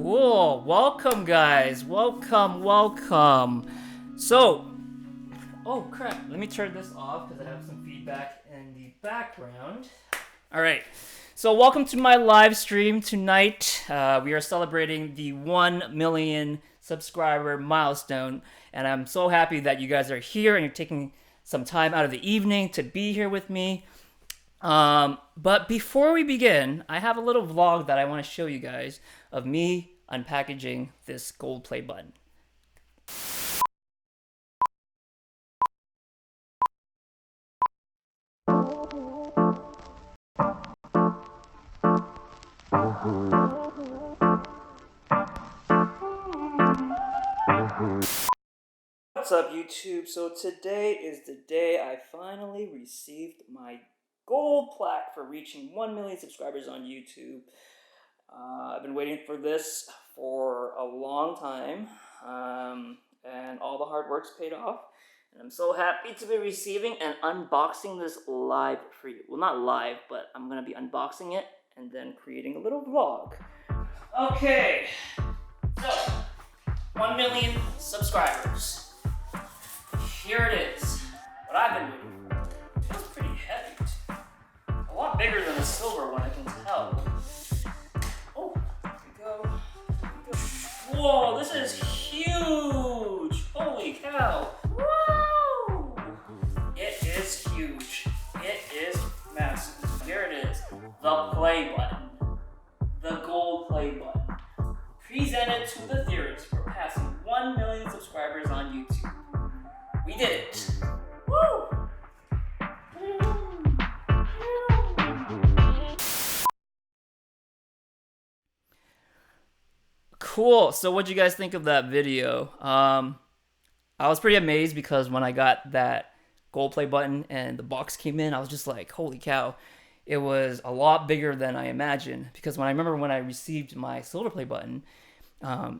Cool. Welcome, guys. Welcome. So, oh crap. Let me turn this off because I have some feedback in the background. All right. So, welcome to my live stream tonight. We are celebrating the 1 million subscriber milestone, and I'm so happy that you guys are here and you're taking some time out of the evening to be here with me. But before we begin, I have a little vlog that I want to show you guys of me unpackaging this gold play button. What's up, YouTube? So today is the day I finally received my gold plaque for reaching 1 million subscribers on YouTube. I've been waiting for this for a long time, and all the hard work's paid off. And I'm so happy to be receiving and unboxing this live for you. Well, not live, but I'm gonna be unboxing it and then creating a little vlog. Okay, so 1 million subscribers. Here it is. What I've been waiting for. It feels pretty heavy. A lot bigger than the silver one, I can tell. Oh, here we go. Whoa, this is huge. Holy cow. Woo! It is huge. It is massive. Here it is. The play button. The gold play button. Presented to the Theorist for passing 1 million subscribers on YouTube. We did it. Woo! Cool. So what'd you guys think of that video? I was pretty amazed because when I got that gold play button and the box came in, I was just like, holy cow. It was a lot bigger than I imagined, because when I received my silver play button,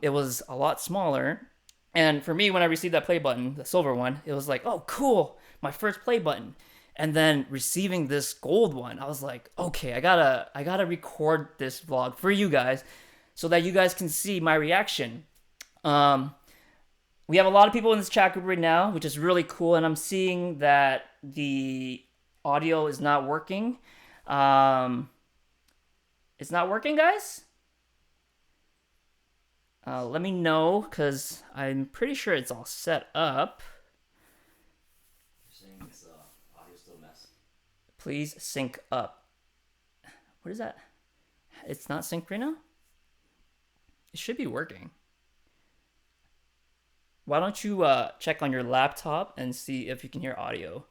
it was a lot smaller. And for me, when I received that play button, the silver one, it was like, oh, cool, my first play button. And then receiving this gold one, I was like, okay, I gotta record this vlog for you guys so that you guys can see my reaction. We have a lot of people in this chat group right now, which is really cool. And I'm seeing that the audio is not working. It's not working, guys? Let me know, because I'm pretty sure it's all set up. You're saying this audio's still a mess? Please sync up. What is that? It's not synced right now? It should be working. Why don't you check on your laptop and see if you can hear audio?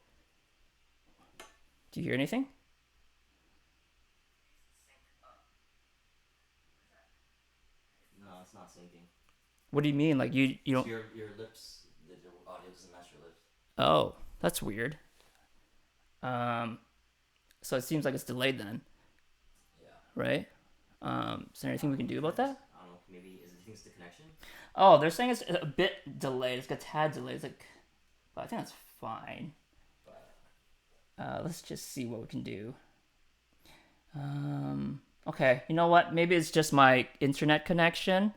Do you hear anything? No, it's not syncing. What do you mean? Like you don't? Your lips, the audio doesn't match your lips. Oh, that's weird. So it seems like it's delayed then. Yeah. Right? Is there anything we can do about that? I don't know. Maybe do you think it's the connection? Oh, they're saying it's a bit delayed. It's got a tad delayed. It's like, but I think that's fine. Let's just see what we can do. Okay, you know what? Maybe it's just my internet connection.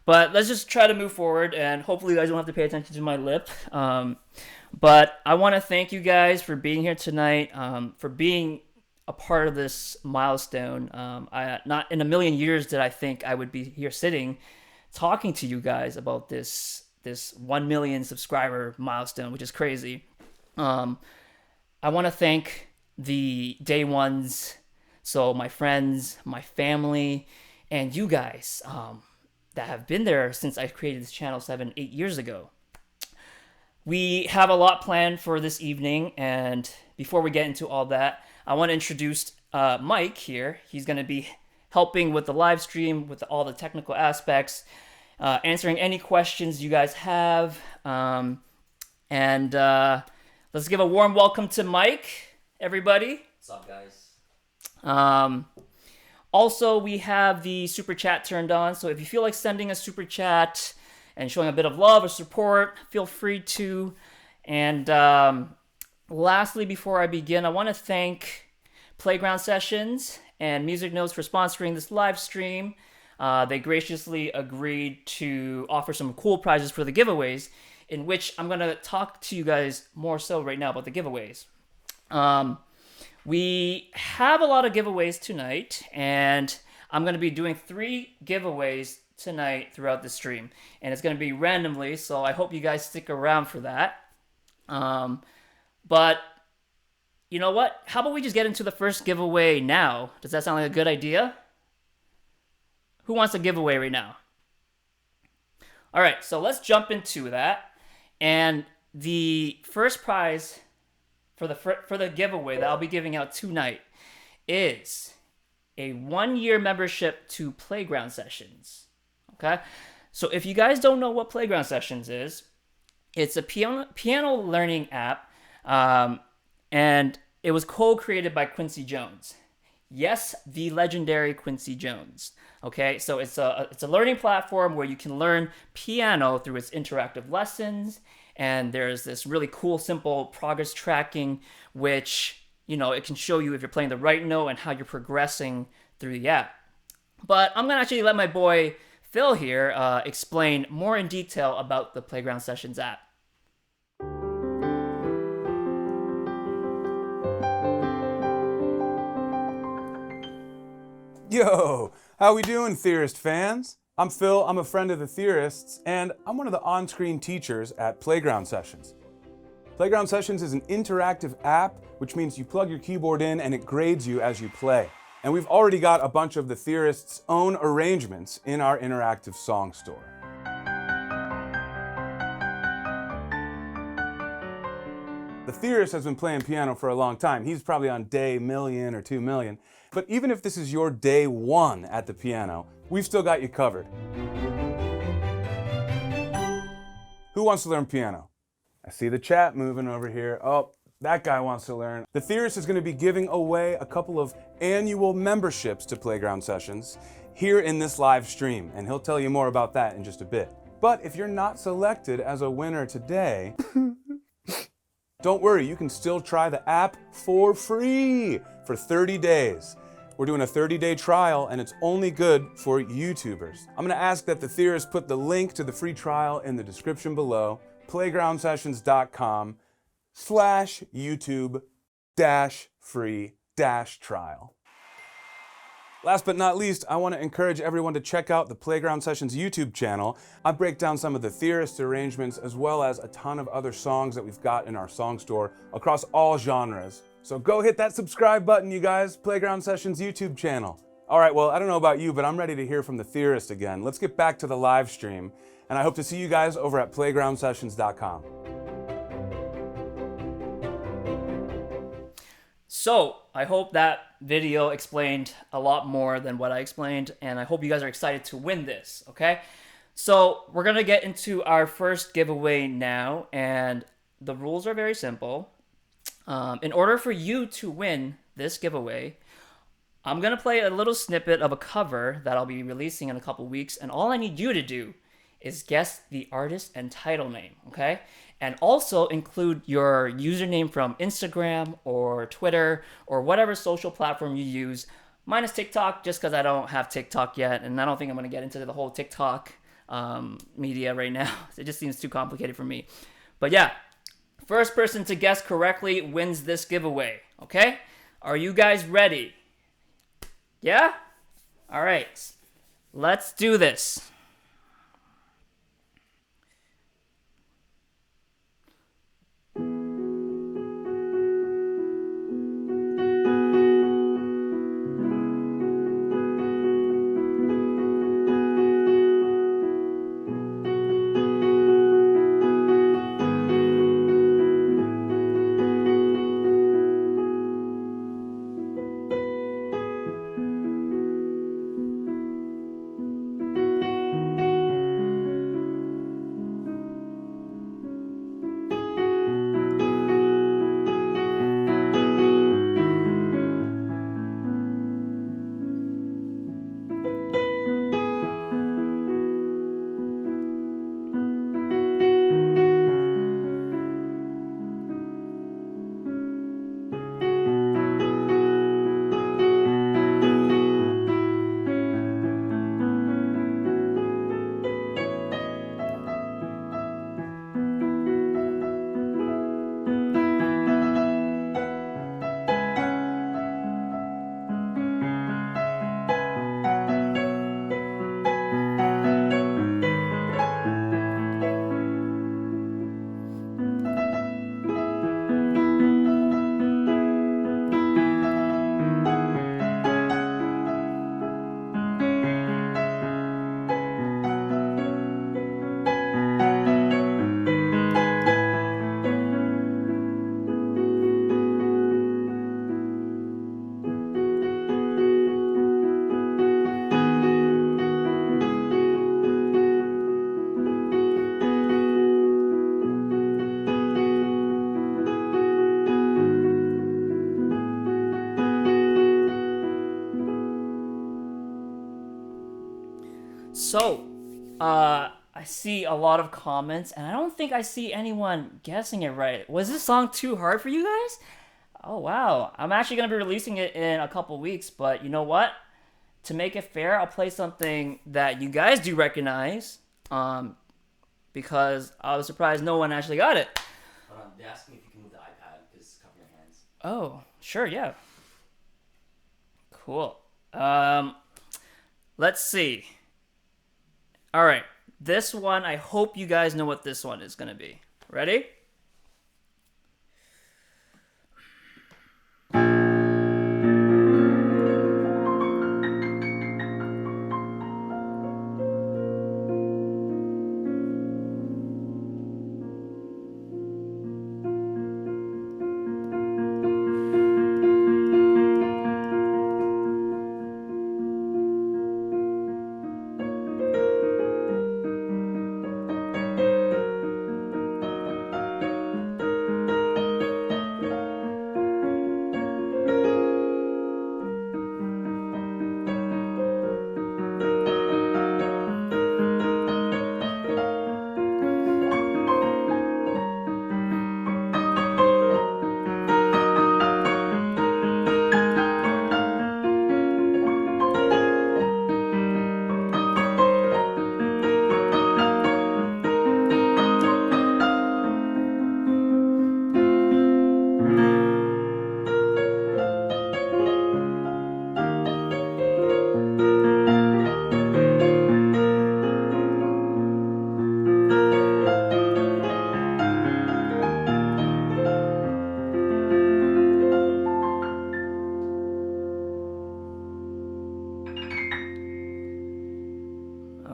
But let's just try to move forward, and hopefully you guys don't have to pay attention to my lip. But I want to thank you guys for being here tonight, for being a part of this milestone. Not in a million years did I think I would be here sitting talking to you guys about this 1 million subscriber milestone, which is crazy. I want to thank the day ones, so my friends, my family, and you guys that have been there since I created this channel 8 years ago. We have a lot planned for this evening, and before we get into all that, I want to introduce Mike here. He's going to be helping with the live stream, with all the technical aspects, answering any questions you guys have, and let's give a warm welcome to Mike, everybody. What's up, guys? Also, we have the super chat turned on, so if you feel like sending a super chat and showing a bit of love or support, feel free to. And lastly, before I begin, I want to thank Playground Sessions and Music Notes for sponsoring this live stream. they graciously agreed to offer some cool prizes for the giveaways, in which I'm going to talk to you guys more so right now about the giveaways. We have a lot of giveaways tonight, and I'm going to be doing 3 giveaways tonight throughout the stream, and it's going to be randomly, so I hope you guys stick around for that. But you know what? How about we just get into the first giveaway now? Does that sound like a good idea? Who wants a giveaway right now? All right, so let's jump into that. And the first prize for the giveaway that I'll be giving out tonight is a 1-year membership to Playground Sessions. Okay? So if you guys don't know what Playground Sessions is, it's a piano learning app, and it was co-created by Quincy Jones. Yes, the legendary Quincy Jones. Okay, so it's a learning platform where you can learn piano through its interactive lessons, and there's this really cool, simple progress tracking, which, you know, it can show you if you're playing the right note and how you're progressing through the app. But I'm gonna actually let my boy Phil here explain more in detail about the Playground Sessions app. Yo, how we doing, Theorist fans? I'm Phil, I'm a friend of the Theorists, and I'm one of the on-screen teachers at Playground Sessions. Playground Sessions is an interactive app, which means you plug your keyboard in and it grades you as you play. And we've already got a bunch of the Theorists' own arrangements in our interactive song store. The Theorist has been playing piano for a long time. He's probably on day 1,000,000 or 2,000,000. But even if this is your day 1 at the piano, we've still got you covered. Who wants to learn piano? I see the chat moving over here. Oh, that guy wants to learn. The Theorist is going to be giving away a couple of annual memberships to Playground Sessions here in this live stream, and he'll tell you more about that in just a bit. But if you're not selected as a winner today, don't worry, you can still try the app for free for 30 days. We're doing a 30-day trial, and it's only good for YouTubers. I'm gonna ask that the Theorist put the link to the free trial in the description below, playgroundsessions.com/YouTube-free-trial. Last but not least, I want to encourage everyone to check out the Playground Sessions YouTube channel. I break down some of the Theorist arrangements as well as a ton of other songs that we've got in our song store across all genres. So go hit that subscribe button, you guys, Playground Sessions YouTube channel. All right, well, I don't know about you, but I'm ready to hear from the Theorist again. Let's get back to the live stream, and I hope to see you guys over at playgroundsessions.com. So, I hope that video explained a lot more than what I explained, and I hope you guys are excited to win this, okay? So, we're gonna get into our first giveaway now, and the rules are very simple. In order for you to win this giveaway, I'm gonna play a little snippet of a cover that I'll be releasing in a couple weeks, and all I need you to do is guess the artist and title name, okay? And also include your username from Instagram or Twitter or whatever social platform you use, minus TikTok, just because I don't have TikTok yet, and I don't think I'm going to get into the whole TikTok media right now. It just seems too complicated for me. But yeah, first person to guess correctly wins this giveaway, okay? Are you guys ready? Yeah? All right, let's do this. So, I see a lot of comments, and I don't think I see anyone guessing it right. Was this song too hard for you guys? Oh wow, I'm actually gonna be releasing it in a couple weeks, but you know what? To make it fair, I'll play something that you guys do recognize, because I was surprised no one actually got it. Hold on, they asked me if you can move the iPad because it's covering your hands. Oh, sure, yeah. Cool. Let's see. All right, this one, I hope you guys know what this one is gonna be. Ready?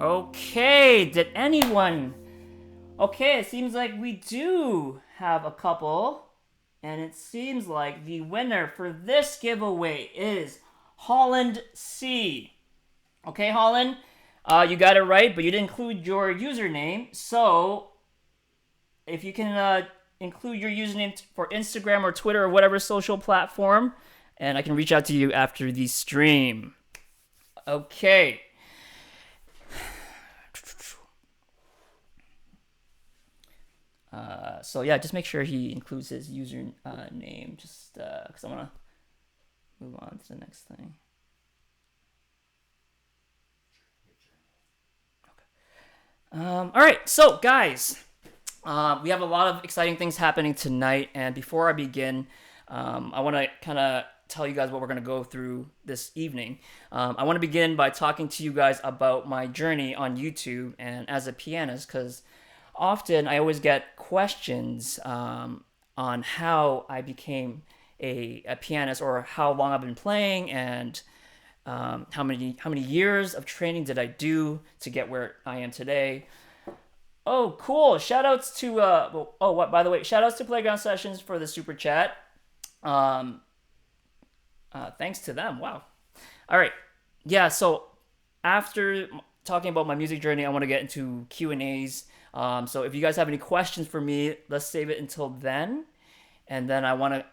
Okay, did anyone? Okay, it seems like we do have a couple, and it seems like the winner for this giveaway is Holland C. Okay, Holland, you got it right, but you didn't include your username. So, if you can include your username for Instagram or Twitter or whatever social platform, and I can reach out to you after the stream. Okay. So yeah, just make sure he includes his username, just because I want to move on to the next thing. Okay. All right, so guys, we have a lot of exciting things happening tonight, and before I begin, I want to kind of tell you guys what we're going to go through this evening. I want to begin by talking to you guys about my journey on YouTube and as a pianist, because often I always get questions on how I became a pianist, or how long I've been playing, and how many years of training did I do to get where I am today. Oh, cool! Shoutouts to by the way, shoutouts to Playground Sessions for the super chat. Thanks to them. Wow. All right. Yeah. So after talking about my music journey, I want to get into Q&As. So if you guys have any questions for me, let's save it until then. And then I want to,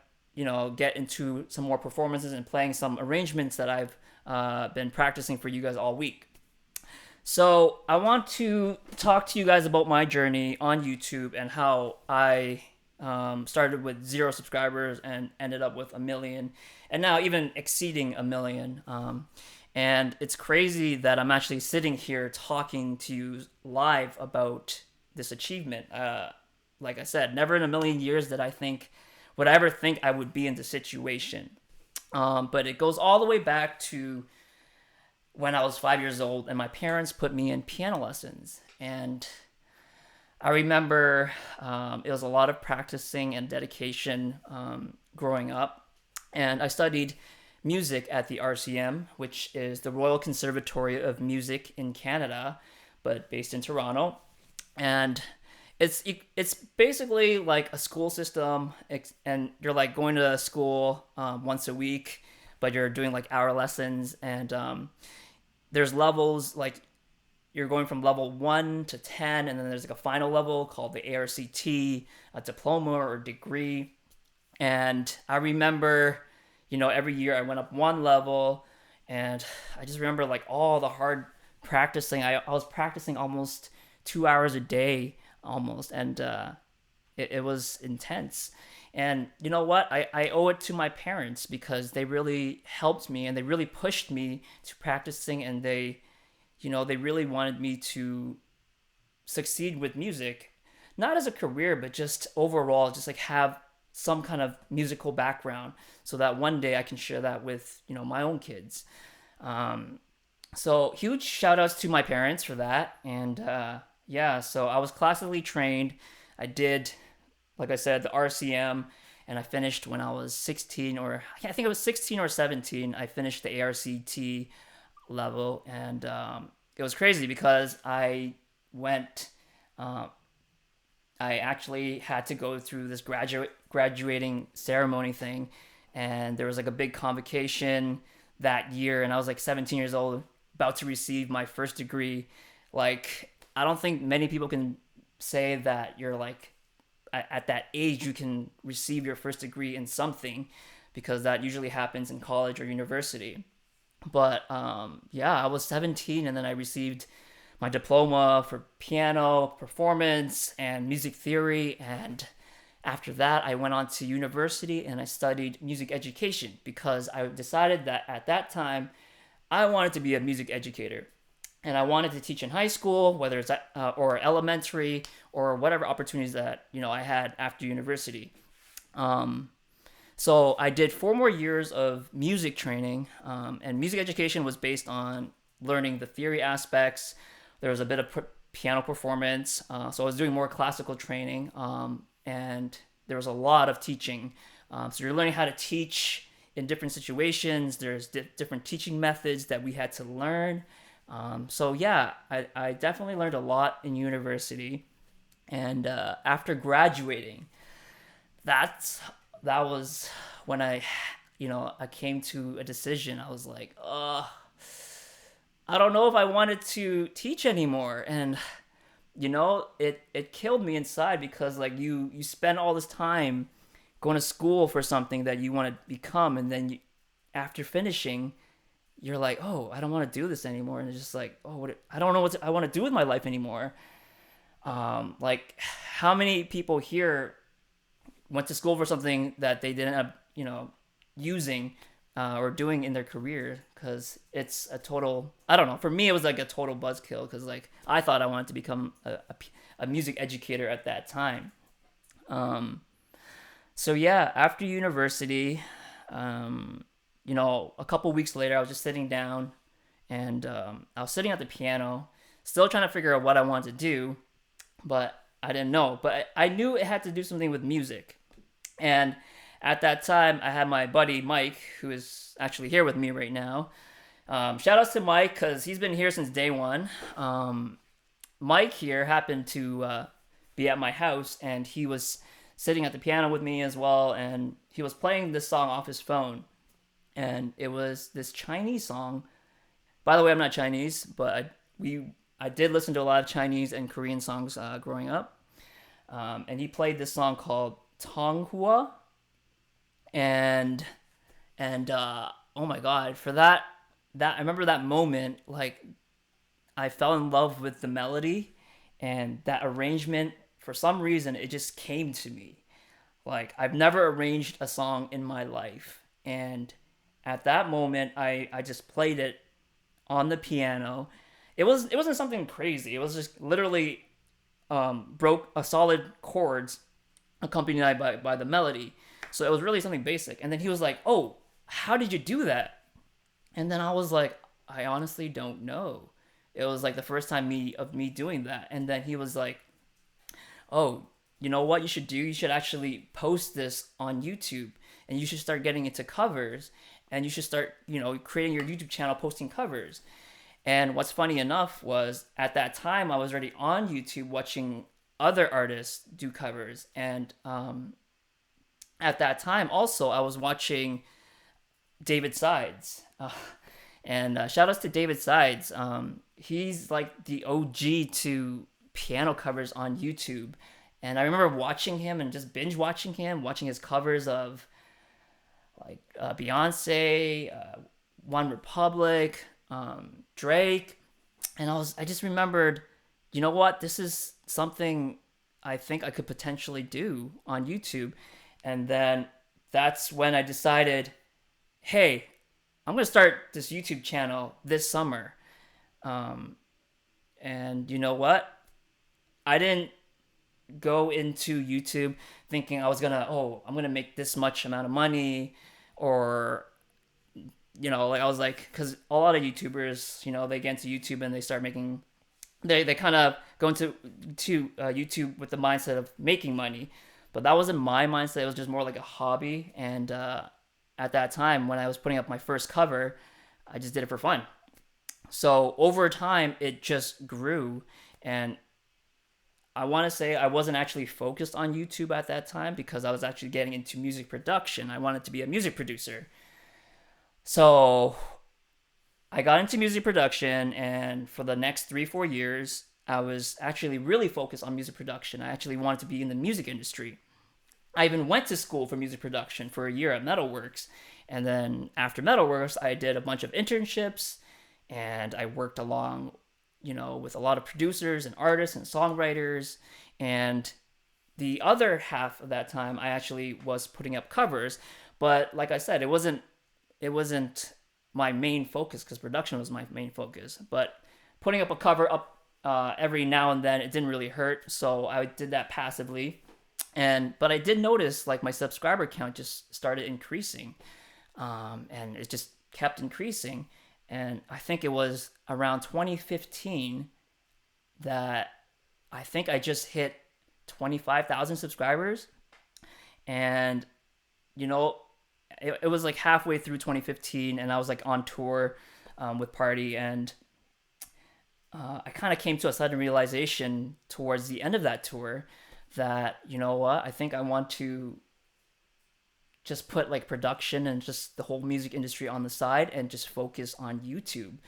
get into some more performances and playing some arrangements that I've been practicing for you guys all week. So I want to talk to you guys about my journey on YouTube and how I started with 0 subscribers and ended up with 1 million, and now even exceeding 1 million. And it's crazy that I'm actually sitting here talking to you live about this achievement. Like I said, never in a million years would I ever think I would be in this situation. But it goes all the way back to when I was 5 years old and my parents put me in piano lessons. And I remember it was a lot of practicing and dedication growing up. And I studied music at the RCM, which is the Royal Conservatory of Music in Canada, but based in Toronto. And it's basically like a school system, and you're like going to school once a week, but you're doing like hour lessons, and there's levels, like you're going from level 1 to 10, and then there's like a final level called the ARCT, a diploma or degree. And I remember, every year I went up one level, and I just remember like all the hard practicing. I was practicing almost 2 hours a day almost, and it was intense. And you know what? I owe it to my parents because they really helped me and they really pushed me to practicing, and they really wanted me to succeed with music, not as a career, but just overall, just like have some kind of musical background so that one day I can share that with, my own kids. So huge shout outs to my parents for that. And yeah, so I was classically trained. I did, like I said, the RCM, and I finished when I was 16, or I think it was 16 or 17. I finished the ARCT level, and it was crazy because went, uh, I actually had to go through this graduating ceremony thing, and there was like a big convocation that year, and I was like 17 years old, about to receive my first degree. Like, I don't think many people can say that you're like at that age you can receive your first degree in something, because that usually happens in college or university. But yeah, I was 17, and then I received my diploma for piano performance and music theory. And after that, I went on to university and I studied music education because I decided that at that time I wanted to be a music educator. And I wanted to teach in high school, whether it's or elementary, or whatever opportunities that I had after university. So I did 4 more years of music training, and music education was based on learning the theory aspects. There was a bit of piano performance, so I was doing more classical training, and there was a lot of teaching. So you're learning how to teach in different situations. There's different teaching methods that we had to learn. So yeah, I definitely learned a lot in university. And after graduating, that was when I came to a decision. I was like, I don't know if I wanted to teach anymore. And it killed me inside, because like you spend all this time going to school for something that you want to become, and then after finishing, you're like, oh, I don't want to do this anymore. And it's just like, oh, I don't know what I want to do with my life anymore. Like, how many people here went to school for something that they didn't have, using or doing in their career? Because it's a total, I don't know, for me it was like a total buzzkill, because like I thought I wanted to become a music educator at that time. So yeah, after university, a couple weeks later, I was just sitting down, and I was sitting at the piano, still trying to figure out what I wanted to do, but I didn't know. But I knew it had to do something with music. And at that time, I had my buddy Mike, who is actually here with me right now. Shout outs to Mike, because he's been here since day one. Mike here happened to be at my house, and he was sitting at the piano with me as well, and he was playing this song off his phone. And it was this Chinese song. By the way, I'm not Chinese, but I did listen to a lot of Chinese and Korean songs growing up. And he played this song called Tonghua. And oh my God, for that I remember that moment, like I fell in love with the melody and that arrangement. For some reason, it just came to me. Like, I've never arranged a song in my life, and at that moment, I just played it on the piano. It wasn't something crazy. It was just literally broke a solid chords accompanied by the melody. So it was really something basic. And then he was like, "Oh, how did you do that?" And then I was like, "I honestly don't know." It was like the first time of me doing that. And then he was like, "Oh, you know what you should do? You should actually post this on YouTube, and you should start getting into covers, and you should start, creating your YouTube channel, posting covers." And what's funny enough was, at that time, I was already on YouTube watching other artists do covers. And at that time, also, I was watching David Sides. And shout outs to David Sides. He's like the OG to piano covers on YouTube. And I remember watching him and just binge watching him, watching his covers of like Beyonce, One Republic, Drake, And I just remembered, you know what? This is something I think I could potentially do on YouTube. And then that's when I decided, hey, I'm going to start this YouTube channel this summer. And you know what? I didn't go into YouTube thinking I was gonna, oh, I'm gonna make this much amount of money, or like I was like, because a lot of YouTubers, they get into YouTube and they start making, they kind of go into YouTube with the mindset of making money, but that wasn't my mindset. It was just more like a hobby, and at that time when I was putting up my first cover, I just did it for fun. So over time, it just grew, and I want to say I wasn't actually focused on YouTube at that time because I was actually getting into music production. I wanted to be a music producer. So I got into music production, and for the next 3-4 years, I was actually really focused on music production. I actually wanted to be in the music industry. I even went to school for music production for a year at Metalworks. And then after Metalworks, I did a bunch of internships, and I worked along, with a lot of producers and artists and songwriters. And the other half of that time, I actually was putting up covers. But like I said, it wasn't my main focus because production was my main focus. But putting up a cover up every now and then, it didn't really hurt. So I did that passively. But I did notice like my subscriber count just started increasing, and it just kept increasing. And I think it was around 2015 that I think I just hit 25,000 subscribers. And it was like halfway through 2015, and I was like on tour with Party, and I kind of came to a sudden realization towards the end of that tour that, you know what, I think I want to just put like production and just the whole music industry on the side and just focus on YouTube,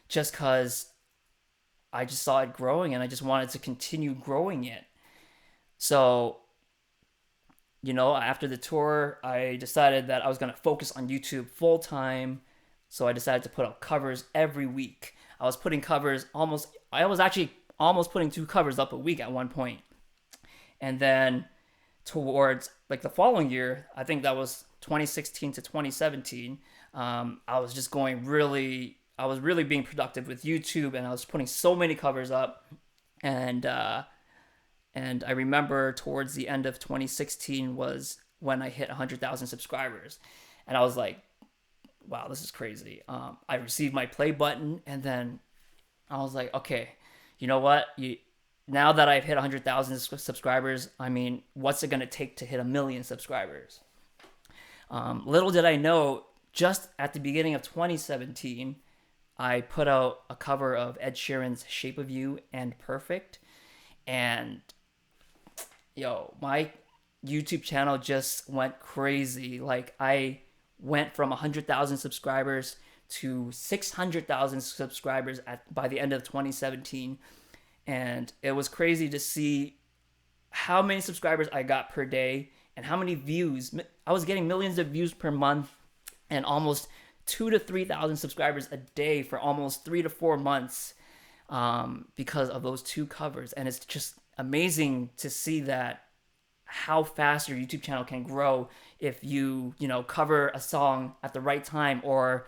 just because I just saw it growing and I just wanted to continue growing it. So, after the tour, I decided that I was going to focus on YouTube full time. So I decided to put up covers every week. I was actually almost putting 2 covers up a week at one point. And then towards like the following year, I think that was 2016 to 2017, I was just I was really being productive with YouTube, and I was putting so many covers up. And I remember towards the end of 2016 was when I hit 100,000 subscribers. And I was like, wow, this is crazy. I received my play button, and then I was like, okay, you know what? Now that I've hit 100,000 subscribers, I mean, what's it going to take to hit 1 million subscribers? Little did I know, just at the beginning of 2017, I put out a cover of Ed Sheeran's Shape of You and Perfect. And my YouTube channel just went crazy. Like, I went from 100,000 subscribers to 600,000 subscribers by the end of 2017. And it was crazy to see how many subscribers I got per day and how many views. I was getting millions of views per month and almost 2,000 to 3,000 subscribers a day for almost 3 to 4 months, because of those 2 covers. And it's just amazing to see that how fast your YouTube channel can grow if you cover a song at the right time, or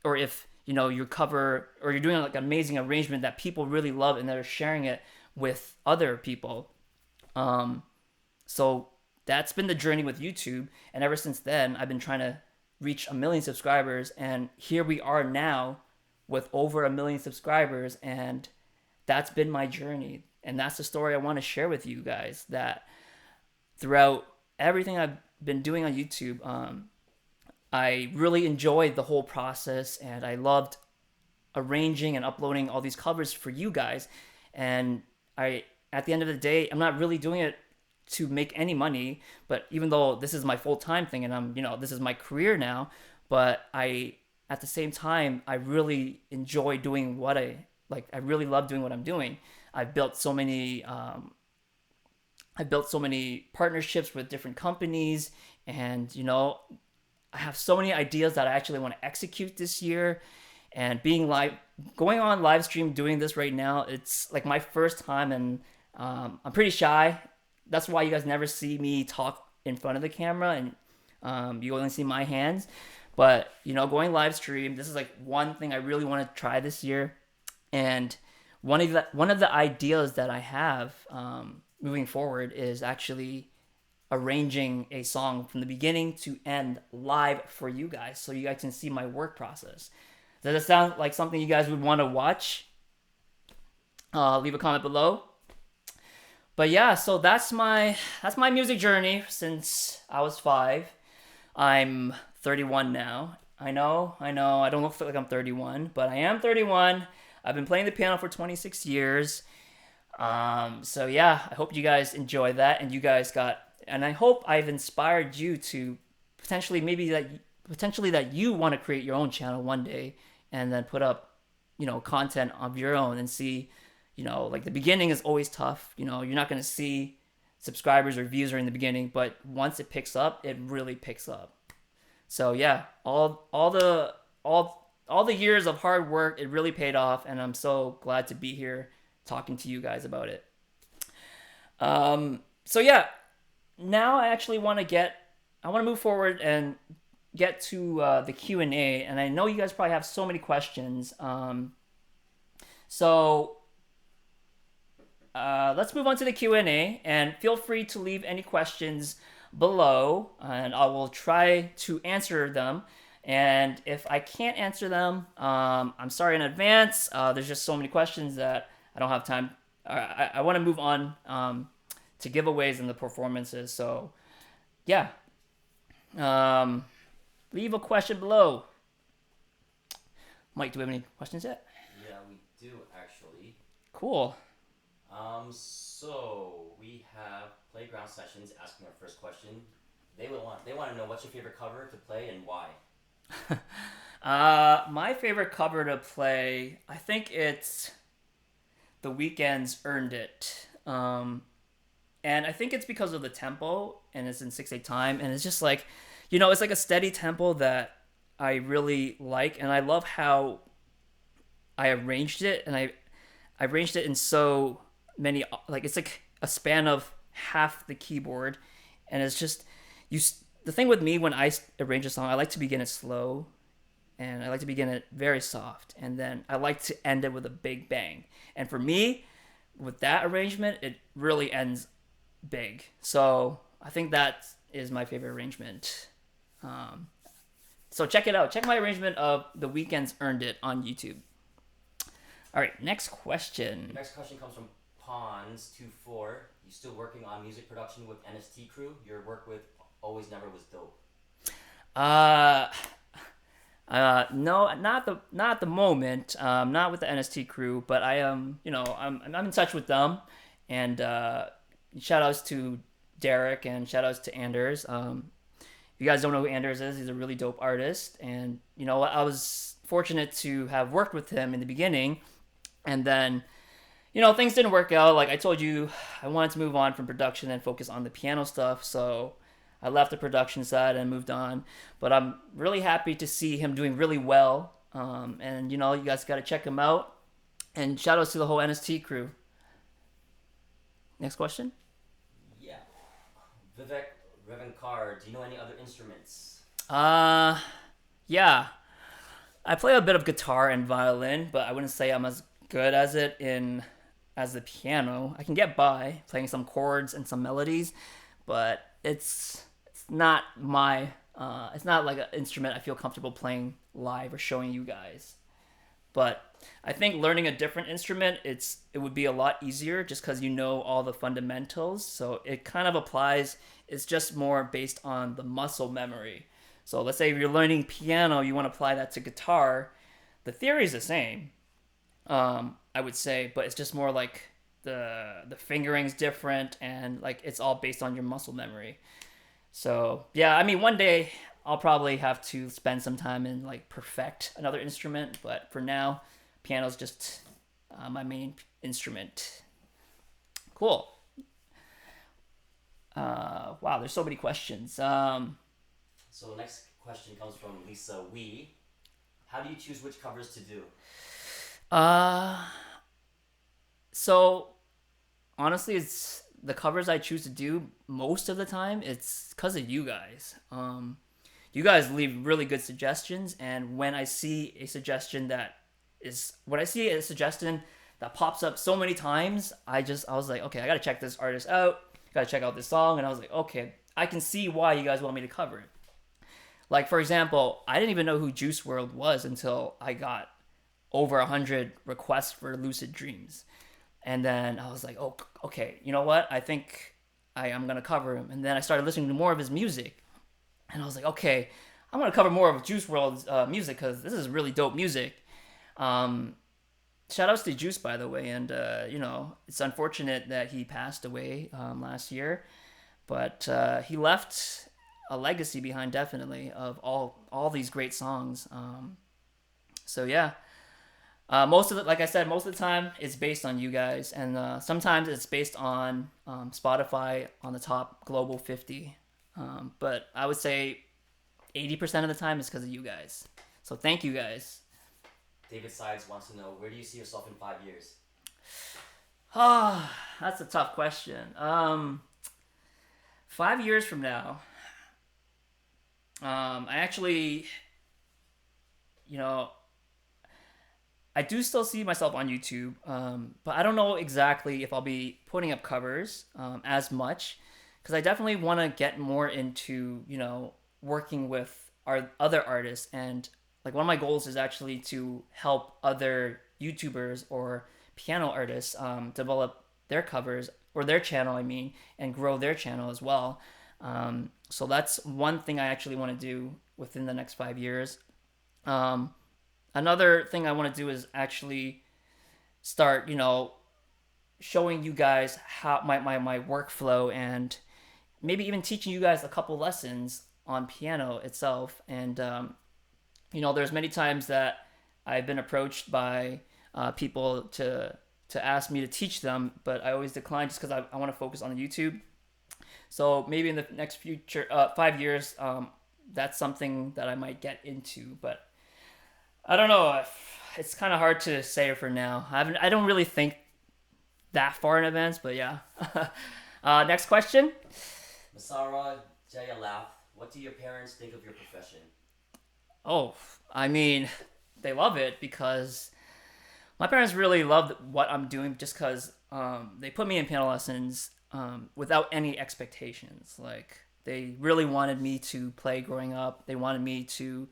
if you cover, or you're doing like an amazing arrangement that people really love and they're sharing it with other people. So that's been the journey with YouTube, and ever since then I've been trying to reach 1 million subscribers, and here we are now with over 1 million subscribers. And that's been my journey, and that's the story I want to share with you guys, that throughout everything I've been doing on YouTube, I really enjoyed the whole process, and I loved arranging and uploading all these covers for you guys. And at the end of the day, I'm not really doing it to make any money, but even though this is my full-time thing and this is my career now, but at the same time, I really enjoy doing what I like. I really love doing what I'm doing. I've built so many partnerships with different companies, and I have so many ideas that I actually want to execute this year. And going on live stream, doing this right now, it's like my first time, and I'm pretty shy. That's why you guys never see me talk in front of the camera, and you only see my hands. But going live stream, this is like one thing I really want to try this year, and one of the ideas that I have moving forward is actually arranging a song from the beginning to end live for you guys, so you guys can see my work process. Does it sound like something you guys would want to watch? Leave a comment below. But yeah, so that's my music journey since I was 5. I'm 31 now. I know, I don't look like I'm 31, but I am 31. I've been playing the piano for 26 years. So yeah, I hope you guys enjoy that, and I hope I've inspired you to potentially that you want to create your own channel one day, and then put up, content of your own, and see, like the beginning is always tough. You're not going to see subscribers or views in the beginning, but once it picks up, it really picks up. So yeah, all the years of hard work, it really paid off, and I'm so glad to be here talking to you guys about it. So yeah, now I actually want to move forward and get to the Q&A, and I know you guys probably have so many questions. So let's move on to the Q&A, and feel free to leave any questions below, and I will try to answer them. And if I can't answer them, I'm sorry in advance. There's just so many questions that I don't have time. I want to move on to giveaways and the performances. So yeah, leave a question below. Mike, do we have any questions yet? Yeah, we do actually. Cool. So we have Playground Sessions asking our first question. They want to know, what's your favorite cover to play and why? My favorite cover to play, I think it's The Weeknd's Earned It. And I think it's because of the tempo, and it's in 6/8 time, and it's just like, it's like a steady tempo that I really like, and I love how I arranged it, and I arranged it in so many, like, it's like a span of half the keyboard, and it's just, the thing with me when I arrange a song, I like to begin it slow, and I like to begin it very soft, and then I like to end it with a big bang. And for me, with that arrangement, it really ends big. So I think that is my favorite arrangement. So check it out. Check my arrangement of The Weeknd's Earned It on YouTube. All right, next question. Next question comes from Pawns24. You still working on music production with NST Crew? Your work with Always Never was dope. No, not at the moment. Not with the NST Crew, but I am. I'm in touch with them, and shout outs to Derek and shout outs to Anders. If you guys don't know who Anders is, he's a really dope artist, and I was fortunate to have worked with him in the beginning, and then things didn't work out. Like I told you, I wanted to move on from production and focus on the piano stuff, so I left the production side and moved on. But I'm really happy to see him doing really well, and you guys got to check him out, and shout outs to the whole NST Crew. Next question. Yeah. Vivek Revankar, do you know any other instruments? Yeah. I play a bit of guitar and violin, but I wouldn't say I'm as good as as the piano. I can get by playing some chords and some melodies, but it's not it's not like an instrument I feel comfortable playing live or showing you guys. But I think learning a different instrument, it would be a lot easier just because all the fundamentals. So it kind of applies. It's just more based on the muscle memory. So let's say if you're learning piano, you want to apply that to guitar. The theory is the same, I would say, but it's just more like the fingering's different, and like it's all based on your muscle memory. So yeah, I mean, one day I'll probably have to spend some time and like perfect another instrument, but for now, piano's just my main instrument. Cool. Wow, there's so many questions. So the next question comes from Lisa Wee. How do you choose which covers to do? So honestly, it's the covers I choose to do most of the time. It's because of you guys. You guys leave really good suggestions, and when I see a suggestion that pops up so many times, I was like, okay, I gotta check this artist out. Gotta check out this song, and I was like, okay, I can see why you guys want me to cover it. Like, for example, I didn't even know who Juice WRLD was until I got over 100 requests for Lucid Dreams. And then I was like, oh, okay, you know what? I think I'm going to cover him. And then I started listening to more of his music. And I was like, okay, I'm going to cover more of Juice WRLD's music because this is really dope music. Shout outs to Juice, by the way. And, it's unfortunate that he passed away last year. But he left a legacy behind, definitely, of all these great songs. So yeah, most of the time it's based on you guys, and sometimes it's based on Spotify on the top global 50. But I would say 80% of the time is because of you guys. So thank you guys. David Sides wants to know, where do you see yourself in 5 years? That's a tough question. 5 years from now, I actually, I do still see myself on YouTube, but I don't know exactly if I'll be putting up covers as much, because I definitely want to get more into, working with our other artists. And like one of my goals is actually to help other YouTubers or piano artists develop their covers, or their channel, and grow their channel as well. So that's one thing I actually want to do within the next 5 years. Another thing I want to do is actually start, showing you guys how my workflow, and maybe even teaching you guys a couple lessons on piano itself. And, there's many times that I've been approached by people to ask me to teach them, but I always decline just because I want to focus on the YouTube. So maybe in the next future 5 years, that's something that I might get into, but I don't know. It's kind of hard to say for now. I don't really think that far in advance, but yeah. Next question. Masara Jayalath, what do your parents think of your profession? Oh, they love it because my parents really love what I'm doing, just because they put me in piano lessons without any expectations. Like, they really wanted me to play growing up. They wanted me to,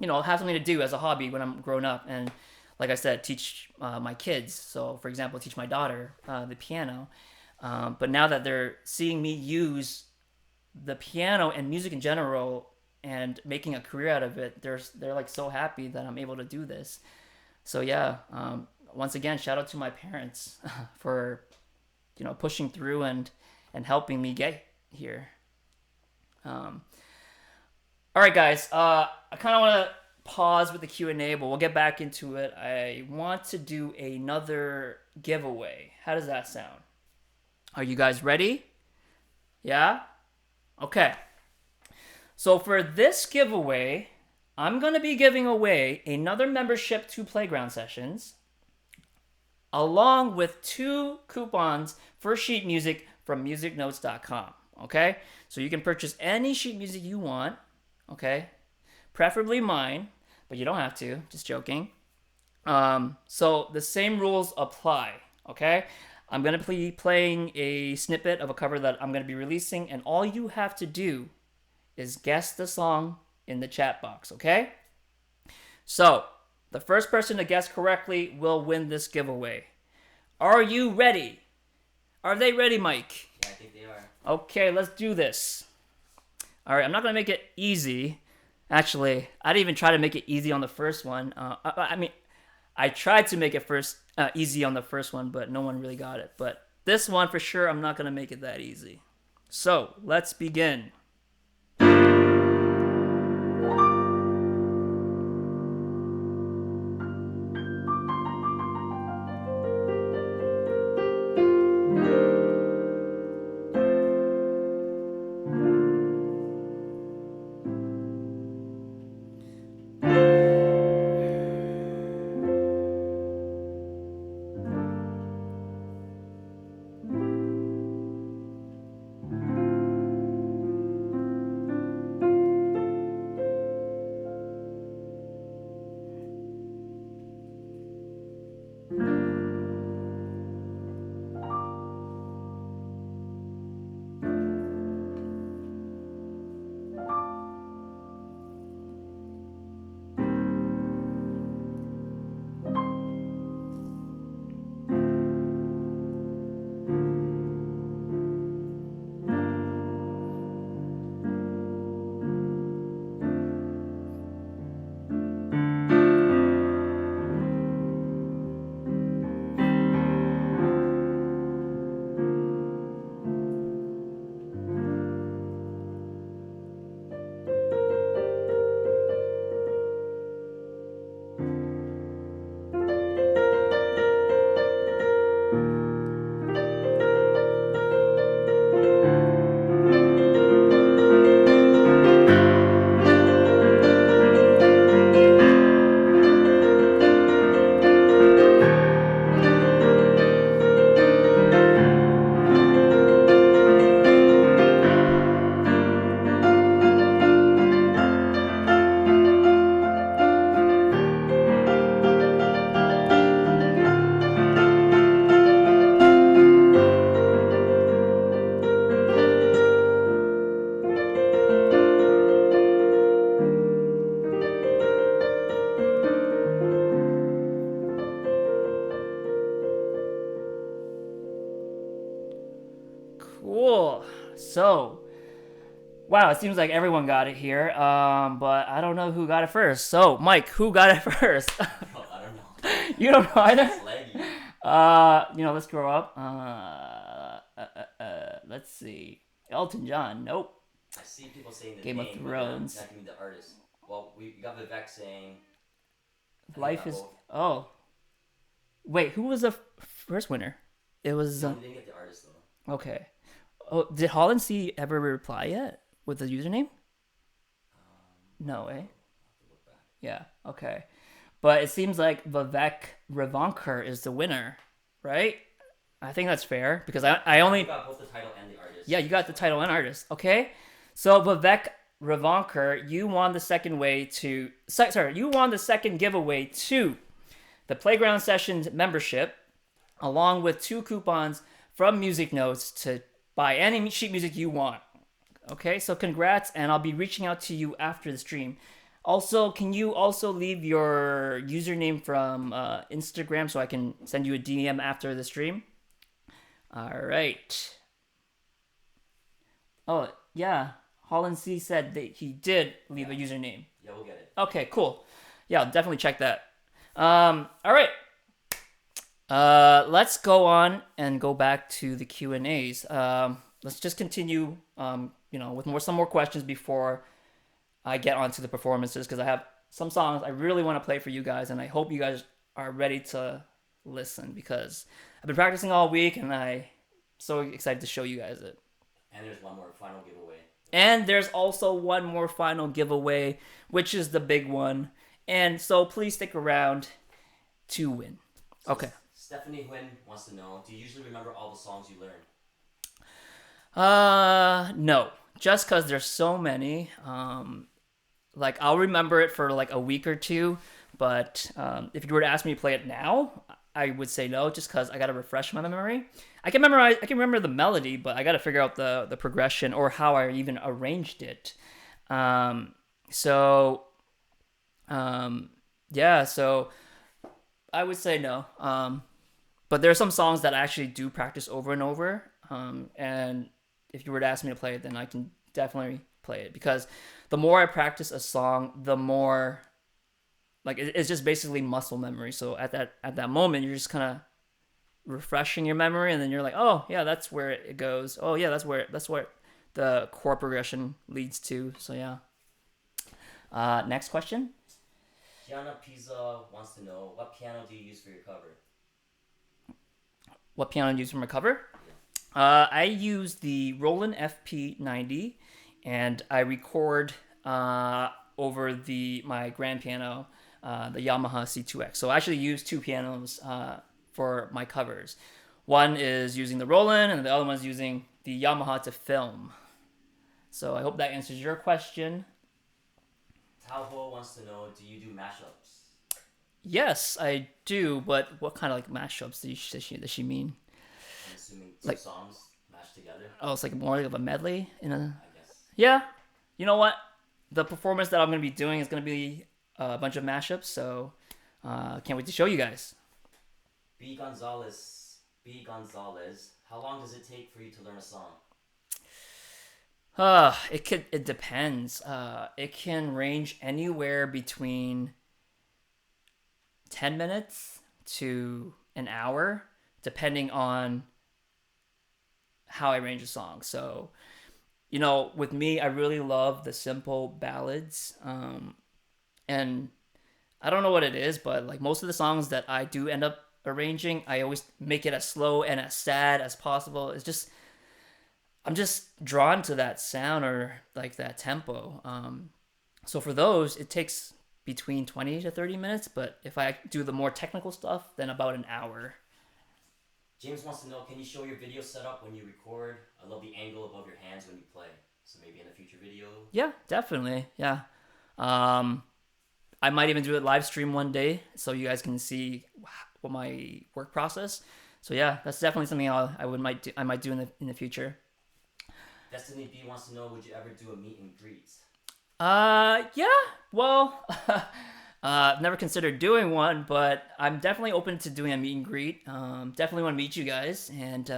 have something to do as a hobby when I'm grown up. And like I said, teach my kids. So, for example, teach my daughter the piano. But now that they're seeing me use the piano and music in general and making a career out of it, they're like so happy that I'm able to do this. So yeah, once again, shout out to my parents for pushing through and helping me get here. All right, guys. I kind of want to pause with the Q&A, but we'll get back into it. I want to do another giveaway. How does that sound? Are you guys ready? Yeah? Okay. So for this giveaway, I'm going to be giving away another membership to Playground Sessions, along with 2 coupons for sheet music from musicnotes.com. Okay? So you can purchase any sheet music you want. Okay? Preferably mine, but you don't have to. Just joking. So the same rules apply. Okay? I'm going to be playing a snippet of a cover that I'm going to be releasing, and all you have to do is guess the song in the chat box. Okay? So the first person to guess correctly will win this giveaway. Are you ready? Are they ready, Mike? Yeah, I think they are. Okay, let's do this. All right, I'm not going to make it easy. Actually, I didn't even try to make it easy on the first one. I tried to make it easy on the first one, but no one really got it. But this one, for sure, I'm not going to make it that easy. So, let's begin. Cool. So, wow, it seems like everyone got it here. But I don't know who got it first. So, Mike, who got it first? Oh, I don't know. You don't know either? It's laggy. Let's grow up. Let's see. Elton John. Nope. I see people saying the Game of name, Thrones. but not giving me the artist. Well, we got Vivek saying. Life is. Oh. Wait, who was the first winner? It was. No, we didn't get the artist though. Okay. Oh, did Holland C ever reply yet with the username? No, eh? I'll have to look back. Yeah. Okay. But it seems like Vivek Ravankar is the winner, right? I think that's fair because I only. You got both the title and the artist. Yeah, you got the title and artist. Okay. So Vivek Ravankar, you won the second giveaway to the Playground Sessions membership, along with 2 coupons from Music Notes to buy any sheet music you want. Okay, so congrats, and I'll be reaching out to you after the stream. Also, can you also leave your username from Instagram so I can send you a DM after the stream? All right. Oh, yeah. Holland C said that he did leave a username. Yeah, we'll get it. Okay, cool. Yeah, I'll definitely check that. All right. Let's go on and go back to the Q&As. Let's just continue, with some more questions before I get onto the performances, because I have some songs I really want to play for you guys, and I hope you guys are ready to listen, because I've been practicing all week, and I'm so excited to show you guys it. And there's one more final giveaway. And there's also one more final giveaway, which is the big one. And so please stick around to win. Okay. Stephanie Huynh wants to know, do you usually remember all the songs you learn? No. Just because there's so many. I'll remember it for like a week or two. But if you were to ask me to play it now, I would say no, just because I got to refresh my memory. I can remember the melody, but I got to figure out the progression or how I even arranged it. So I would say no. But there are some songs that I actually do practice over and over. And if you were to ask me to play it, then I can definitely play it, because the more I practice a song, the more it's just basically muscle memory. So at that moment, you're just kind of refreshing your memory, and then you're like, oh yeah, that's where it goes. Oh yeah, that's where the chord progression leads to. So yeah. Next question. Kiana Pisa wants to know, what piano do you use for your cover? What piano do you use for my cover? Yeah. I use the Roland FP90, and I record over my grand piano, the Yamaha C2X. So I actually use 2 pianos for my covers. One is using the Roland, and the other one is using the Yamaha to film. So I hope that answers your question. Taoho wants to know, do you do mashups? Yes, I do, but what kind of mashups does she mean? I'm assuming 2 songs mashed together. Oh, it's more of a medley I guess. Yeah. You know what? The performance that I'm going to be doing is going to be a bunch of mashups, so can't wait to show you guys. B. Gonzalez, how long does it take for you to learn a song? It depends. It can range anywhere between 10 minutes to an hour, depending on how I arrange a song. So, with me, I really love the simple ballads. And I don't know what it is, but most of the songs that I do end up arranging, I always make it as slow and as sad as possible. I'm just drawn to that sound or that tempo. So for those, it takes between 20 to 30 minutes, but if I do the more technical stuff, then about an hour. James wants to know, can you show your video setup when you record? I love the angle above your hands when you play. So maybe in a future video? Yeah, definitely. Yeah. I might even do a live stream one day so you guys can see what my work process. So yeah, that's definitely something I might do in the future. Destiny B wants to know, would you ever do a meet and greet? Yeah. Well, I've never considered doing one, but I'm definitely open to doing a meet and greet. Definitely want to meet you guys, and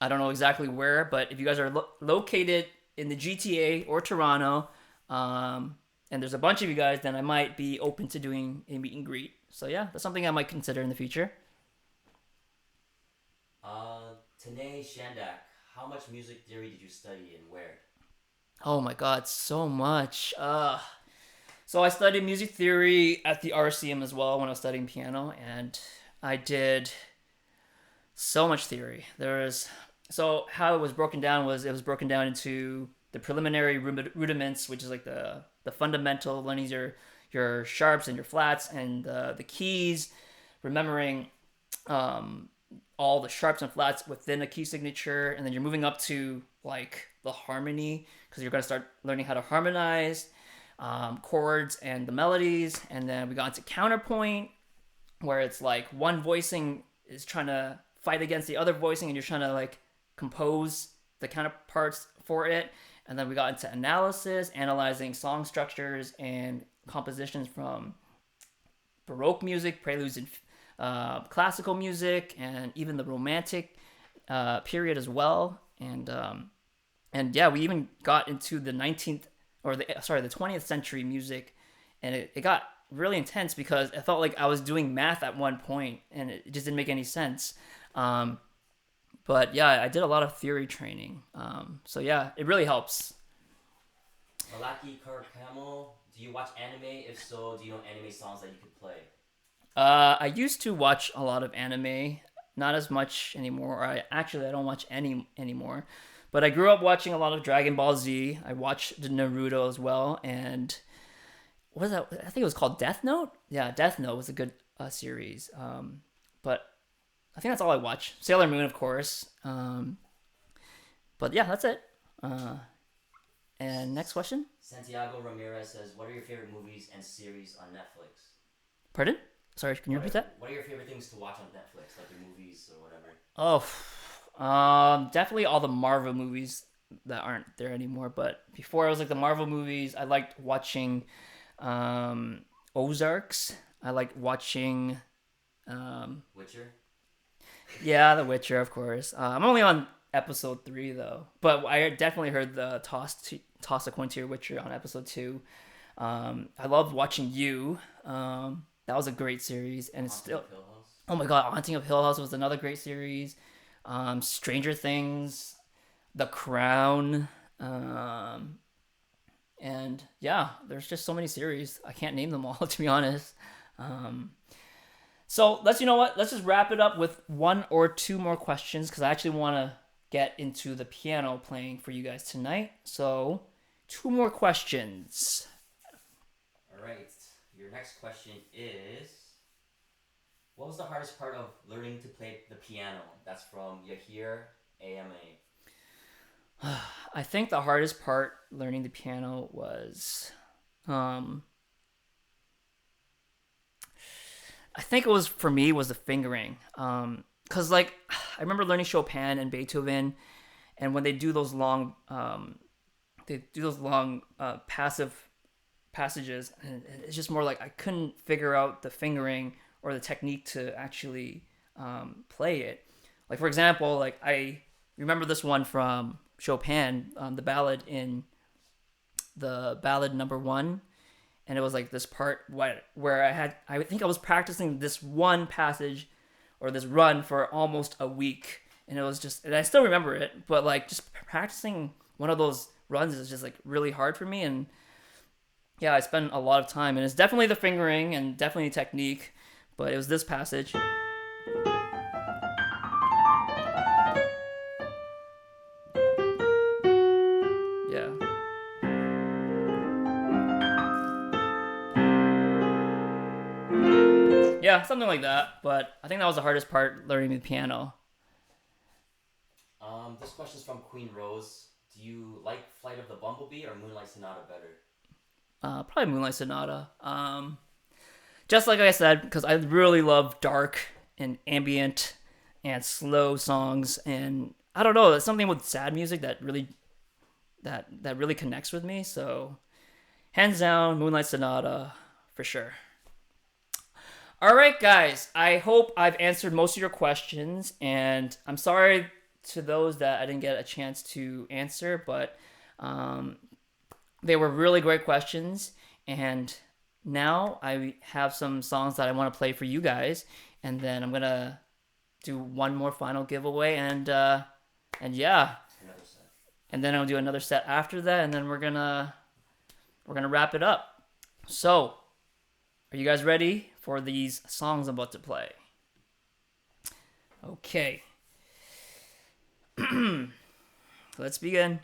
I don't know exactly where, but if you guys are located in the GTA or Toronto, and there's a bunch of you guys, then I might be open to doing a meet and greet. So yeah, that's something I might consider in the future. Tanae Shandak, how much music theory did you study and where? Oh my god, so much. So I studied music theory at the RCM as well when I was studying piano, and I did so much theory. So how it was broken down was it was broken down into the preliminary rudiments, which is like the fundamental, learning your sharps and your flats and the keys, remembering all the sharps and flats within a key signature, and then you're moving up to like the harmony because you're going to start learning how to harmonize chords and the melodies. And then we got into counterpoint, where it's like one voicing is trying to fight against the other voicing, and you're trying to like compose the counterparts for it. And then we got into analysis, analyzing song structures and compositions from Baroque music, preludes, and classical music, and even the Romantic period as well. And yeah, we even got into the 20th century music, and it got really intense because it felt like I was doing math at one point, and it just didn't make any sense. But yeah, I did a lot of theory training. So yeah, it really helps. Malaki Karakamo, do you watch anime? If so, do you know anime songs that you could play? I used to watch a lot of anime, not as much anymore. I don't watch any anymore. But I grew up watching a lot of Dragon Ball Z. I watched Naruto as well, and what was that? I think it was called Death Note. Yeah, Death Note was a good series. But I think that's all I watch. Sailor Moon, of course. But yeah, that's it. And next question. Santiago Ramirez says, what are your favorite movies and series on Netflix? Pardon? Sorry, can you repeat that? What are your favorite things to watch on Netflix, like your movies or whatever? Definitely all the Marvel movies that aren't there anymore. But before I was like the Marvel movies, I liked watching Ozarks. I liked watching Witcher? Yeah, The Witcher, of course. I'm only on episode 3 though, but I definitely heard the toss a coin to your Witcher on episode 2. I loved watching You. That was a great series, and it's still. Oh my god, Haunting of Hill House was another great series. Stranger Things, The Crown, and yeah, there's just so many series. I can't name them all, to be honest. So you know what? Let's just wrap it up with 1 or 2 more questions, because I actually want to get into the piano playing for you guys tonight. So 2 more questions. All right. Your next question is, what was the hardest part of learning to play the piano? That's from Yahir AMA. I think the hardest part learning the piano was, I think it was, for me, was the fingering. Cause like, I remember learning Chopin and Beethoven, and when they do those long, passive passages, and it's just more like I couldn't figure out the fingering or the technique to actually play it. Like, for example, like I remember this one from Chopin, the ballad in the ballad number 1, and it was like this part where I think I was practicing this one passage or this run for almost a week, and it was just, and I still remember it, but like just practicing one of those runs is just like really hard for me. And yeah, I spent a lot of time, and it's definitely the fingering and definitely technique, but it was this passage. Yeah. Yeah, something like that, but I think that was the hardest part, learning the piano. This question is from Queen Rose. Do you like Flight of the Bumblebee or Moonlight Sonata better? Probably Moonlight Sonata. Just like I said, because I really love dark and ambient and slow songs, and I don't know, there's something with sad music that really connects with me. So, hands down, Moonlight Sonata for sure. All right, guys. I hope I've answered most of your questions, and I'm sorry to those that I didn't get a chance to answer, but they were really great questions. And now I have some songs that I want to play for you guys, and then I'm gonna do one more final giveaway, and yeah, Another set. and then I'll do another set after that, and then we're gonna wrap it up. So, are you guys ready for these songs I'm about to play? Okay. Let's begin.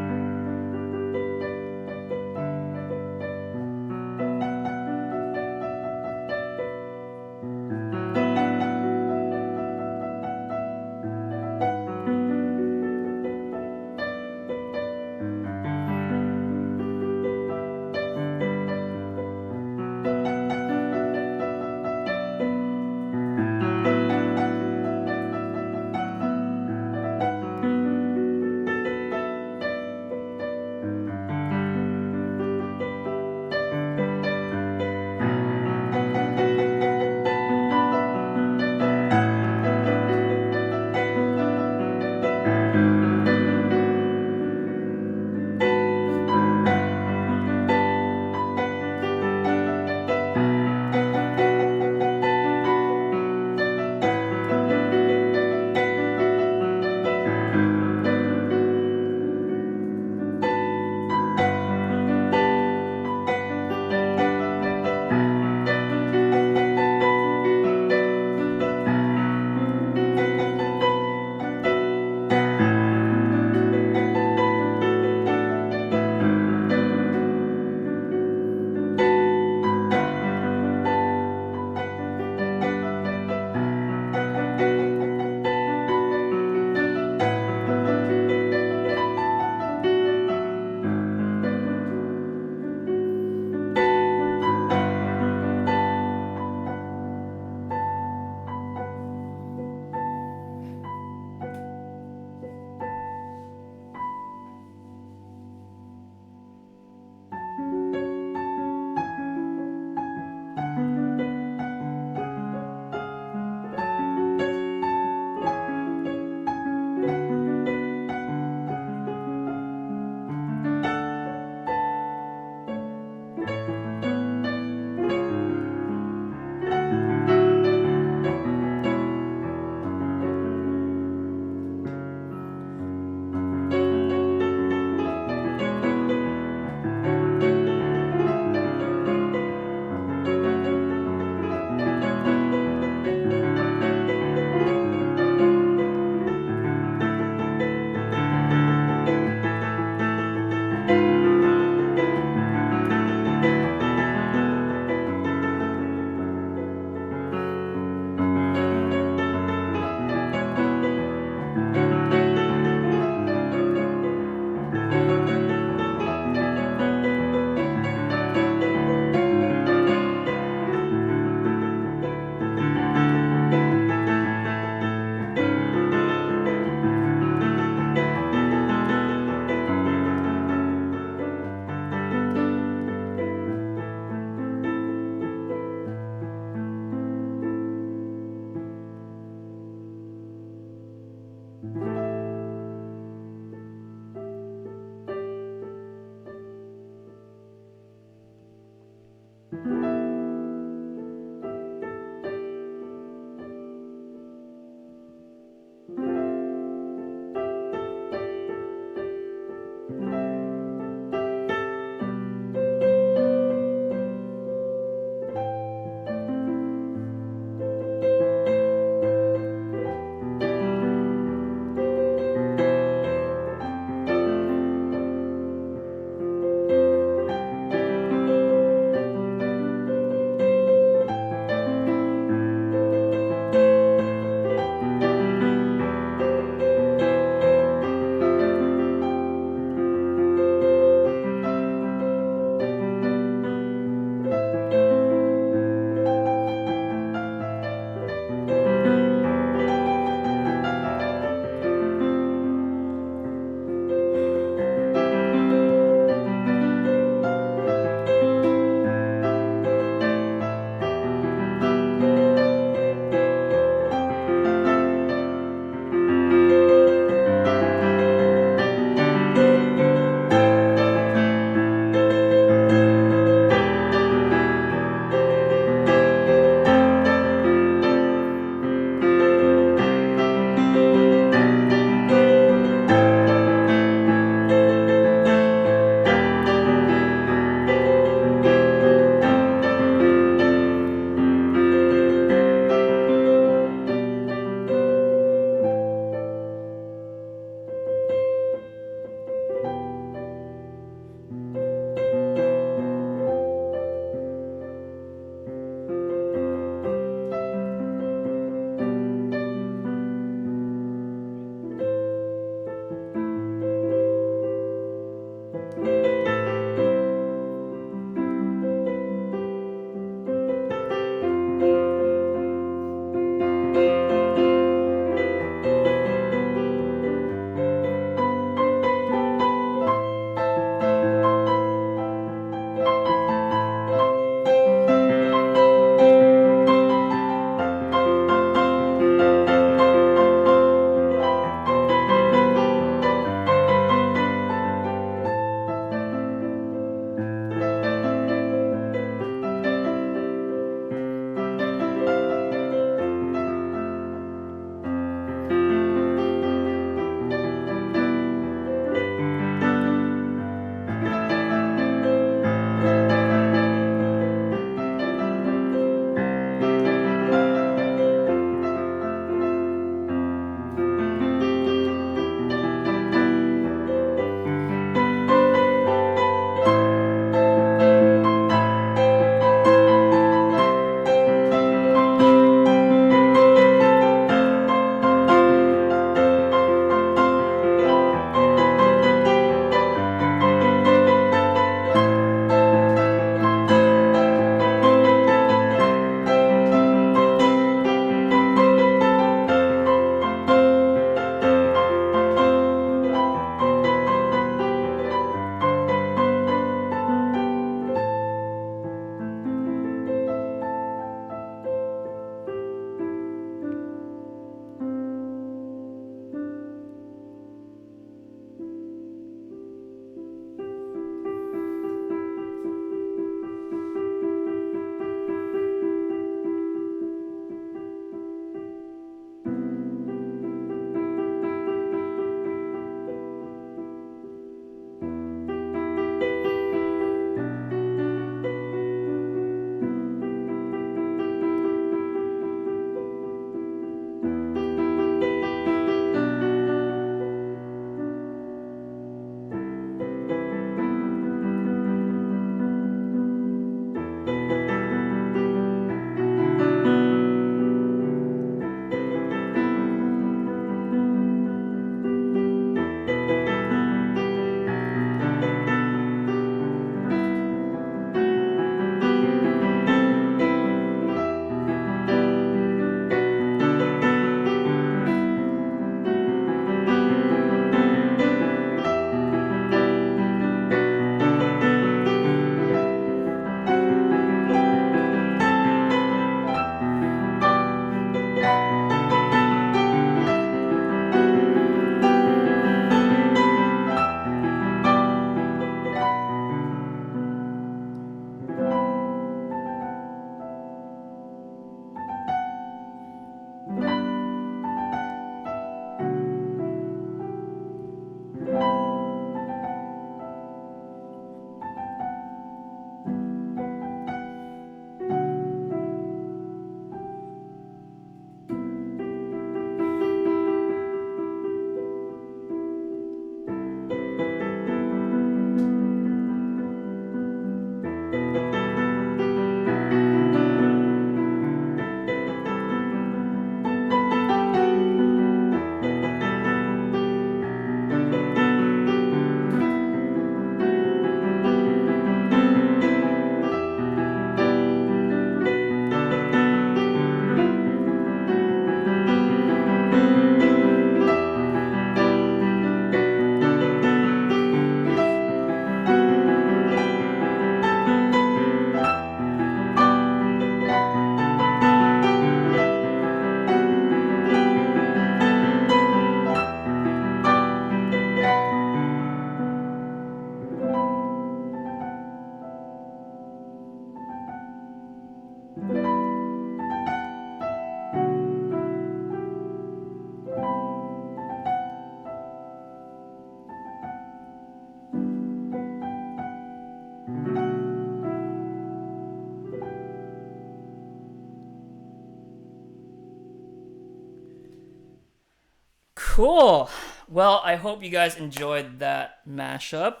Cool. Well, I hope you guys enjoyed that mashup.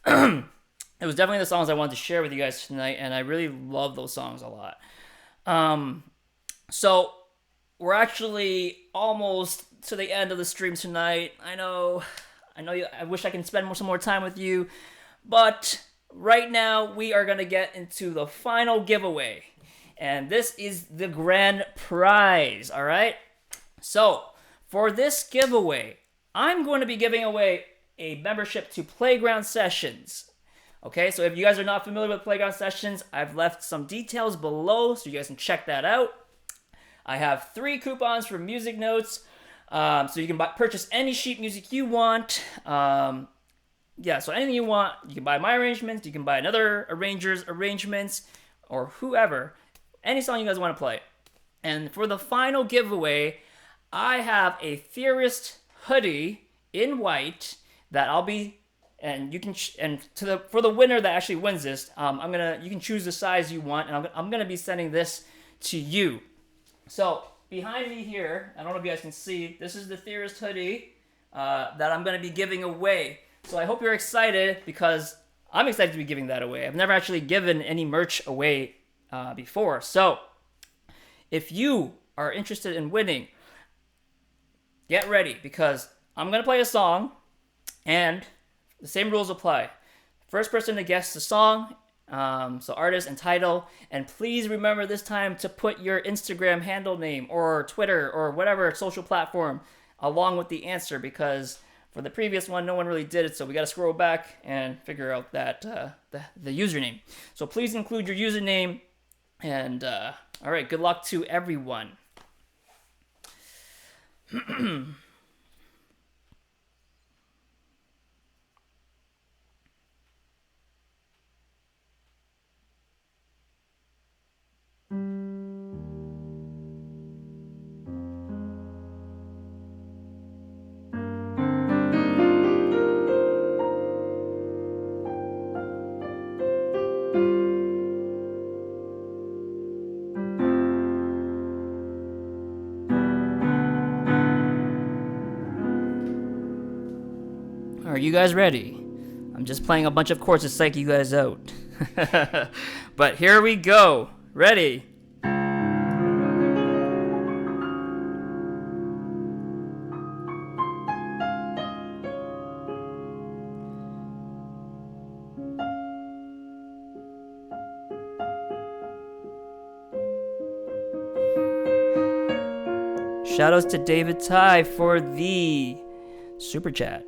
It was definitely the songs I wanted to share with you guys tonight, and I really love those songs a lot. So we're actually almost to the end of the stream tonight. I know. I wish I can spend some more time with you, but right now we are gonna get into the final giveaway, and this is the grand prize. All right. So for this giveaway, I'm going to be giving away a membership to Playground Sessions. Okay, so if you guys are not familiar with Playground Sessions, I've left some details below so you guys can check that out. I have 3 coupons for music notes, so you can purchase any sheet music you want. So anything you want, you can buy my arrangements, you can buy another arranger's arrangements, or whoever, any song you guys want to play. And for the final giveaway, I have a Theorist hoodie in white that I'll be. And you can for the winner that actually wins this, you can choose the size you want, and I'm gonna be sending this to you. So behind me here, I don't know if you guys can see, this is the Theorist hoodie that I'm gonna be giving away. So I hope you're excited because I'm excited to be giving that away. I've never actually given any merch away before. So if you are interested in winning, get ready because I'm gonna play a song and the same rules apply. First person to guess the song, so artist and title, and please remember this time to put your Instagram handle name or Twitter or whatever social platform along with the answer, because for the previous one, no one really did it, so we got to scroll back and figure out that the username. So please include your username, and all right, good luck to everyone. Are you guys ready? I'm just playing a bunch of chords to psych you guys out. But here we go. Ready? Shoutouts to David Ty for the super chat.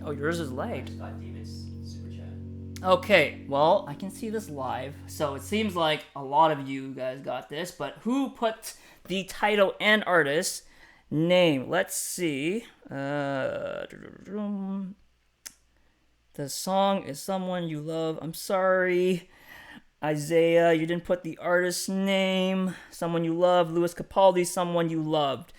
Oh, yours is lagged. Got David's super chat. Okay, well, I can see this live, so it seems like a lot of you guys got this, but who put the title and artist name? Let's see. The song is Someone You Love. I'm sorry, Isaiah, you didn't put the artist's name. Someone You Love. Louis Capaldi, Someone You Loved.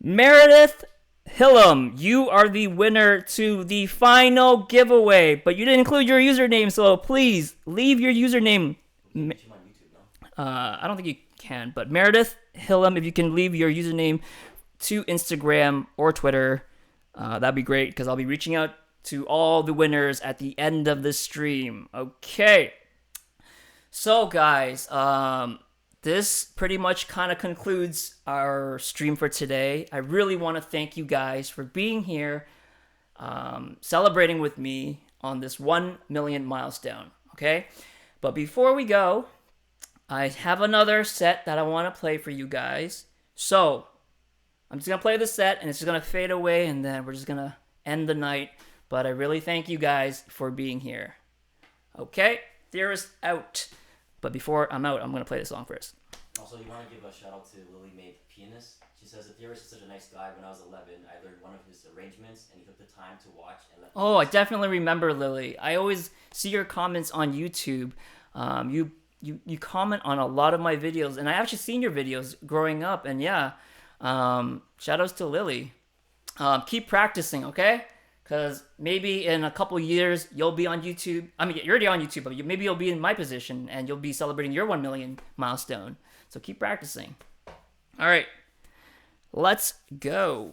Meredith Hillam, you are the winner to the final giveaway, but you didn't include your username, so please leave your username. I don't think you can, but Meredith Hillam, if you can leave your username to Instagram or Twitter, that'd be great, because I'll be reaching out to all the winners at the end of the stream. Okay, So guys, this pretty much kind of concludes our stream for today. I really want to thank you guys for being here, celebrating with me on this 1 million milestone. Okay, but before we go, I have another set that I want to play for you guys. So I'm just gonna play the set, and it's just gonna fade away, and then we're just gonna end the night. But I really thank you guys for being here. Okay, Theorist out. But before I'm out, I'm gonna play the song first. Also, you want to give a shout out to Lily Mae, the pianist. She says the Theorist is such a nice guy. When I was 11, I learned one of his arrangements, and he took the time to watch and let. Oh, I definitely remember Lily. I always see your comments on YouTube. You comment on a lot of my videos, and I actually seen your videos growing up. And yeah, shout outs to Lily. Keep practicing, okay? Because maybe in a couple years you'll be on YouTube. I mean, you're already on YouTube, but maybe you'll be in my position and you'll be celebrating your 1 million milestone. So keep practicing. All right, let's go.